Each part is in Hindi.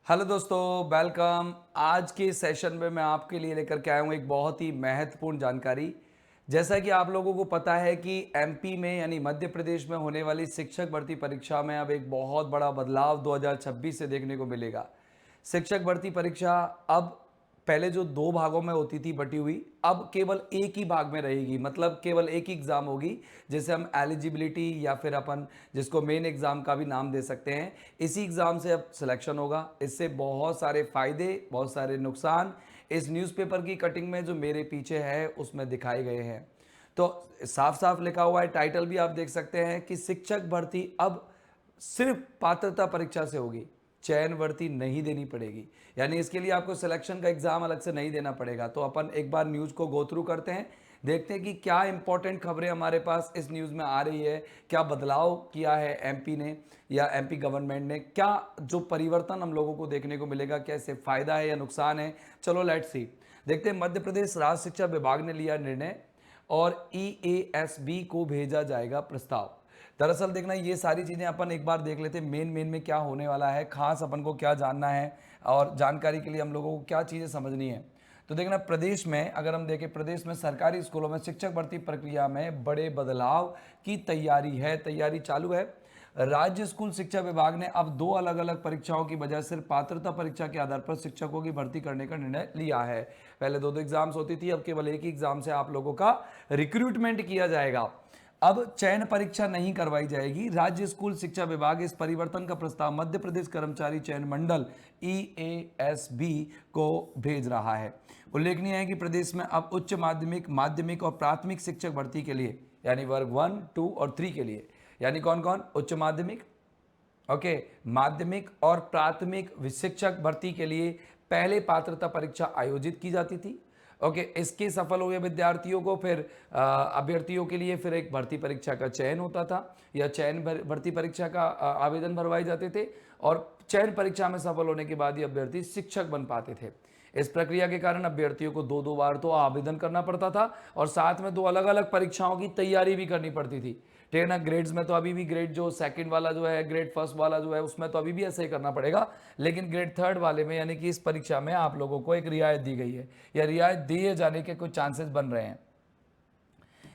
हेलो दोस्तों, वेलकम। आज के सेशन में मैं आपके लिए लेकर के आया हूँ एक बहुत ही महत्वपूर्ण जानकारी। जैसा कि आप लोगों को पता है कि एमपी में यानी मध्य प्रदेश में होने वाली शिक्षक भर्ती परीक्षा में अब एक बहुत बड़ा बदलाव 2026 से देखने को मिलेगा। शिक्षक भर्ती परीक्षा अब पहले जो दो भागों में होती थी बटी हुई, अब केवल एक ही भाग में रहेगी। मतलब केवल एक ही एग्जाम होगी, जिसे हम एलिजिबिलिटी या फिर अपन जिसको मेन एग्जाम का भी नाम दे सकते हैं। इसी एग्जाम से अब सिलेक्शन होगा। इससे बहुत सारे फायदे, बहुत सारे नुकसान इस न्यूज़पेपर की कटिंग में जो मेरे पीछे है उसमें दिखाए गए हैं। तो साफ साफ लिखा हुआ है, टाइटल भी आप देख सकते हैं कि शिक्षक भर्ती अब सिर्फ पात्रता परीक्षा से होगी, चयन भर्ती नहीं देनी पड़ेगी। यानी इसके लिए आपको सिलेक्शन का एग्जाम अलग से नहीं देना पड़ेगा। तो अपन एक बार न्यूज़ को गो थ्रू करते हैं, देखते हैं कि क्या इंपॉर्टेंट खबरें हमारे पास इस न्यूज़ में आ रही है, क्या बदलाव किया है एमपी ने या एमपी गवर्नमेंट ने, क्या जो परिवर्तन हम लोगों को देखने को मिलेगा, क्या इससे फायदा है या नुकसान है। चलो लेट्स सी। देखते हैं, मध्य प्रदेश राज्य शिक्षा विभाग ने लिया निर्णय और ईएएसबी को भेजा जाएगा प्रस्ताव। दरअसल देखना, ये सारी चीज़ें अपन एक बार देख लेते हैं मेन में क्या होने वाला है, खास अपन को क्या जानना है और जानकारी के लिए हम लोगों को क्या चीज़ें समझनी है। तो देखना, प्रदेश में अगर हम देखें, प्रदेश में सरकारी स्कूलों में शिक्षक भर्ती प्रक्रिया में बड़े बदलाव की तैयारी चालू है। राज्य स्कूल शिक्षा विभाग ने अब दो अलग अलग परीक्षाओं की बजाय सिर्फ पात्रता परीक्षा के आधार पर शिक्षकों की भर्ती करने का निर्णय लिया है। पहले दो एग्जाम्स होती थी, अब केवल एक ही एग्जाम से आप लोगों का रिक्रूटमेंट किया जाएगा। अब चयन परीक्षा नहीं करवाई जाएगी। राज्य स्कूल शिक्षा विभाग इस परिवर्तन का प्रस्ताव मध्य प्रदेश कर्मचारी चयन मंडल ईएएसबी को भेज रहा है। उल्लेखनीय है कि प्रदेश में अब उच्च माध्यमिक, माध्यमिक और प्राथमिक शिक्षक भर्ती के लिए यानी वर्ग 1, 2 और 3 के लिए, यानी कौन कौन, उच्च माध्यमिक, ओके, माध्यमिक और प्राथमिक शिक्षक भर्ती के लिए पहले पात्रता परीक्षा आयोजित की जाती थी। ओके, इसके सफल हुए विद्यार्थियों को फिर अभ्यर्थियों के लिए फिर एक भर्ती परीक्षा का चयन होता था या चयन भर्ती परीक्षा का आवेदन भरवाए जाते थे और चयन परीक्षा में सफल होने के बाद ही अभ्यर्थी शिक्षक बन पाते थे। इस प्रक्रिया के कारण अभ्यर्थियों को दो दो बार तो आवेदन करना पड़ता था और साथ में दो अलग अलग परीक्षाओं की तैयारी भी करनी पड़ती थी। ठीक है ना। ग्रेड्स में तो अभी भी ग्रेड जो सेकंड वाला जो है, ग्रेड फर्स्ट वाला जो है, उसमें तो अभी भी ऐसा ही करना पड़ेगा। लेकिन ग्रेड थर्ड वाले में यानी कि इस परीक्षा में आप लोगों को एक रियायत दी गई है या रियायत दिए जाने के कुछ चांसेस बन रहे हैं।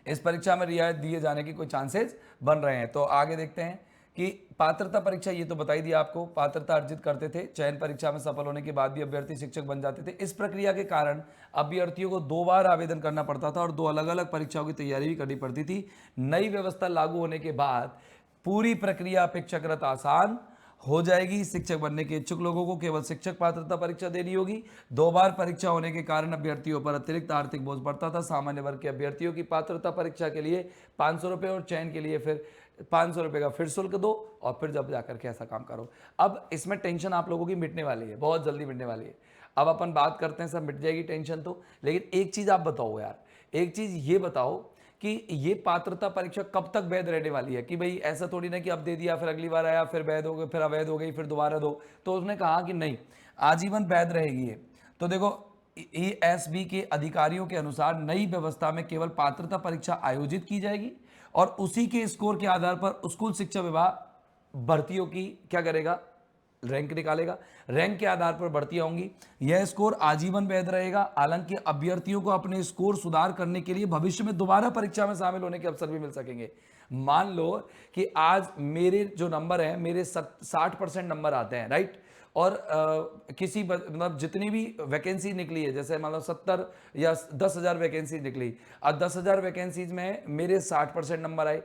इस परीक्षा में रियायत दिए जाने के कुछ चांसेस बन रहे हैं। तो आगे देखते हैं कि पात्रता परीक्षा, ये तो बता ही दिया आपको, पात्रता अर्जित करते थे, चयन परीक्षा में सफल होने के बाद भी अभ्यर्थी शिक्षक बन जाते थे। इस प्रक्रिया के कारण अभ्यर्थियों को दो बार आवेदन करना पड़ता था और दो अलग अलग परीक्षाओं की तैयारी भी करनी पड़ती थी। नई व्यवस्था लागू होने के बाद पूरी प्रक्रिया अपेक्षाकृत आसान हो जाएगी। शिक्षक बनने के इच्छुक लोगों को केवल शिक्षक पात्रता परीक्षा देनी होगी। दो बार परीक्षा होने के कारण अभ्यर्थियों पर अतिरिक्त आर्थिक बोझ पड़ता था। सामान्य वर्ग के अभ्यर्थियों की पात्रता परीक्षा के लिए 500 रुपये और चयन के लिए फिर 500 रुपये का फिर शुल्क दो और फिर जब जाकर के ऐसा काम करो। अब इसमें टेंशन आप लोगों की मिटने वाली है, बहुत जल्दी मिटने वाली है। अब अपन बात करते हैं, सब मिट जाएगी टेंशन तो, लेकिन एक चीज़ आप बताओ यार, एक चीज़ ये बताओ कि ये पात्रता परीक्षा कब तक वैध रहने वाली है। कि भाई ऐसा थोड़ी ना कि अब दे दिया फिर अगली बार आया फिर वैध हो गई, फिर अवैध हो गई, फिर दोबारा दो। तो उसने कहा कि नहीं, आजीवन वैध रहेगी ये। तो देखो, ईएसबी के अधिकारियों के अनुसार नई व्यवस्था में केवल पात्रता परीक्षा आयोजित की जाएगी और उसी के स्कोर के आधार पर स्कूल शिक्षा विभाग भर्तियों की क्या करेगा, रैंक निकालेगा। रैंक के आधार पर भर्तियां होंगी। यह स्कोर आजीवन वैध रहेगा। हालांकि अभ्यर्थियों को अपने स्कोर सुधार करने के लिए भविष्य में दोबारा परीक्षा में शामिल होने के अवसर भी मिल सकेंगे। मान लो कि आज मेरे जो नंबर है, मेरे 60% नंबर आते हैं, राइट, और किसी मतलब जितनी भी वैकेंसी निकली है, जैसे मान लो 70 या 10,000 वैकेंसी निकली, और 10,000 वैकेंसीज में मेरे 60% नंबर आए,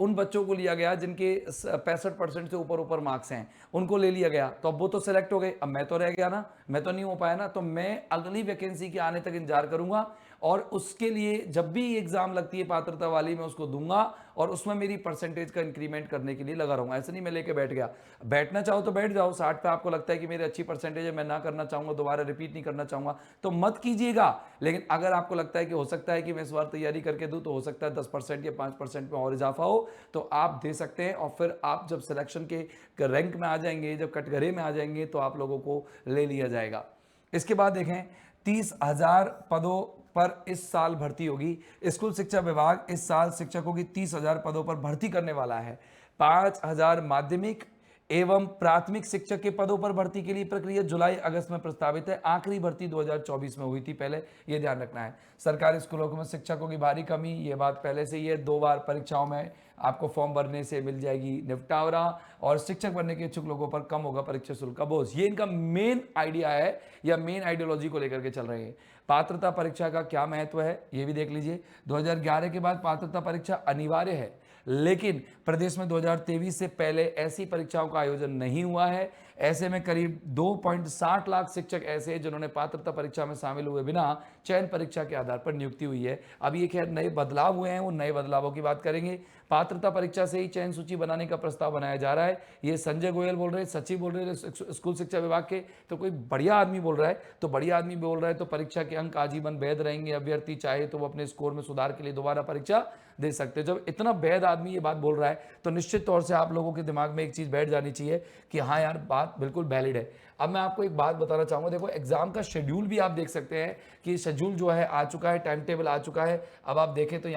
उन बच्चों को लिया गया जिनके 65% से ऊपर ऊपर मार्क्स हैं, उनको ले लिया गया। तो अब वो तो सिलेक्ट हो गए, अब मैं तो रह गया ना, मैं तो नहीं हो पाया ना। तो मैं अगली वैकेंसी के आने तक इंतजार करूंगा और उसके लिए जब भी एग्जाम लगती है पात्रता वाली, मैं उसको दूंगा और उसमें मेरी परसेंटेज का इंक्रीमेंट करने के लिए लगा रहूंगा। ऐसे नहीं मैं लेके बैठ गया। बैठना चाहो तो बैठ जाओ, 60 पे आपको लगता है कि मेरी अच्छी परसेंटेज है, मैं ना करना चाहूंगा, दोबारा रिपीट नहीं करना चाहूंगा, तो मत कीजिएगा। लेकिन अगर आपको लगता है कि हो सकता है कि मैं इस बार तैयारी करके दूं, तो हो सकता है 10% या 5% में और इजाफा हो, तो आप दे सकते हैं। और फिर आप जब सिलेक्शन के रैंक में आ जाएंगे, जब कटघरे में आ जाएंगे, तो आप लोगों को ले लिया जाएगा। इसके बाद देखें, 30,000 पदों पर इस साल भर्ती होगी। स्कूल शिक्षा विभाग इस साल शिक्षकों की 30,000 पदों पर भर्ती करने वाला है। 5,000 माध्यमिक, एवं प्राथमिक शिक्षक के पदों पर भर्ती के लिए प्रक्रिया जुलाई अगस्त में प्रस्तावित है। आखिरी भर्ती 2024 में हुई थी पहले, ये ध्यान रखना है। सरकारी स्कूलों में शिक्षकों की भारी कमी, ये बात पहले से ही है। 2 बार परीक्षाओं में आपको फॉर्म भरने से मिल जाएगी निपटारा, और शिक्षक बनने के इच्छुक लोगों पर कम होगा परीक्षा शुल्क का बोझ। ये इनका मेन आइडिया है या मेन आइडियोलॉजी को लेकर के चल रहे हैं। पात्रता परीक्षा का क्या महत्व है ये भी देख लीजिए। 2011 के बाद पात्रता परीक्षा अनिवार्य है, लेकिन प्रदेश में 2023 से पहले ऐसी परीक्षाओं का आयोजन नहीं हुआ है। ऐसे में करीब 2.60 लाख शिक्षक ऐसे हैं जिन्होंने पात्रता परीक्षा में शामिल हुए बिना चयन परीक्षा के आधार पर नियुक्ति हुई है। अब ये खैर नए बदलाव हुए हैं, वो नए बदलावों की बात करेंगे। पात्रता परीक्षा से ही चयन सूची बनाने का प्रस्ताव बनाया जा रहा है। ये संजय गोयल बोल रहे हैं, सचिव बोल रहे हैं स्कूल शिक्षा विभाग के। तो कोई बढ़िया आदमी बोल रहा है, तो बढ़िया आदमी बोल रहा है तो परीक्षा के अंक आजीवन वैध रहेंगे। अभ्यर्थी चाहे तो वो अपने स्कोर में सुधार के लिए दोबारा परीक्षा दे सकते हैं। जब इतना वैध आदमी ये बात बोल रहा है तो निश्चित तौर से आप लोगों के दिमाग में एक चीज बैठ जानी चाहिए कि हाँ यार, बात बिल्कुल वैलिड है। अब मैं आपको एक बात बताना चाहूंगा, देखो एग्जाम का शेड्यूल भी आप देख सकते हैं कि शेड्यूल जो है आ चुका है, टाइम टेबल आ चुका है। अब आप देखें तो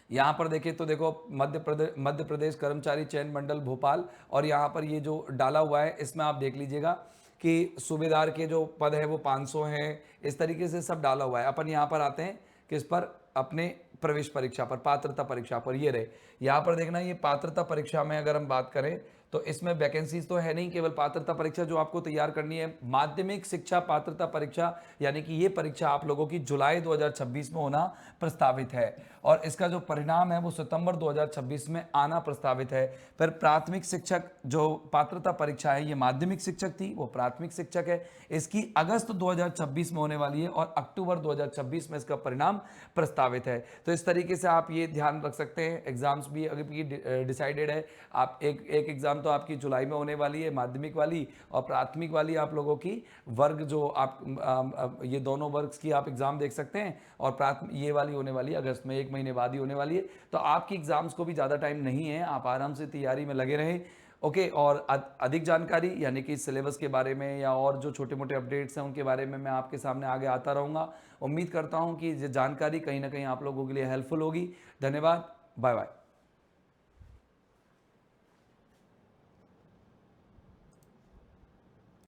यहाँ पर देखें तो देखो मध्य प्रदेश कर्मचारी चयन मंडल भोपाल, और यहाँ पर ये जो डाला हुआ है इसमें आप देख लीजिएगा कि सूबेदार के जो पद है वो 500 हैं। इस तरीके से सब डाला हुआ है। अपन यहाँ पर आते हैं किस पर, अपने प्रवेश परीक्षा पर, पात्रता परीक्षा पर। ये रहे, यहाँ पर देखना, ये पात्रता परीक्षा में अगर हम बात करें तो इसमें वैकेंसीज तो है नहीं, केवल पात्रता परीक्षा जो आपको तैयार करनी है। माध्यमिक शिक्षा पात्रता परीक्षा, यानी कि ये परीक्षा आप लोगों की जुलाई 2026 में होना प्रस्तावित है, और इसका जो परिणाम है वो सितंबर 2026 में आना प्रस्तावित है। फिर प्राथमिक शिक्षक जो पात्रता परीक्षा है, ये माध्यमिक शिक्षक थी, वो प्राथमिक शिक्षक है। इसकी अगस्त 2026 में होने वाली है और अक्टूबर 2026 में इसका परिणाम प्रस्तावित है। तो इस तरीके से आप ये ध्यान रख सकते हैं। एग्जाम्स भी अभी डिसाइडेड है। आप एक एग्जाम तो आपकी जुलाई में होने वाली है, माध्यमिक वाली, और प्राथमिक वाली आप लोगों की वर्ग जो आप ये दोनों वर्ग की आप एग्जाम देख सकते हैं, और प्राथमिक ये वाली होने वाली है अगस्त में, 1 महीने बाद ही होने वाली है। तो आपकी एग्जाम्स को भी ज़्यादा टाइम नहीं है, आप आराम से तैयारी में लगे रहें। ओके, और अधिक जानकारी यानी कि सिलेबस के बारे में या और जो छोटे मोटे अपडेट्स हैं उनके बारे में मैं आपके सामने आगे आता रहूँगा। उम्मीद करता हूँ कि ये जानकारी कहीं ना कहीं आप लोगों के लिए हेल्पफुल होगी। धन्यवाद, बाय बाय।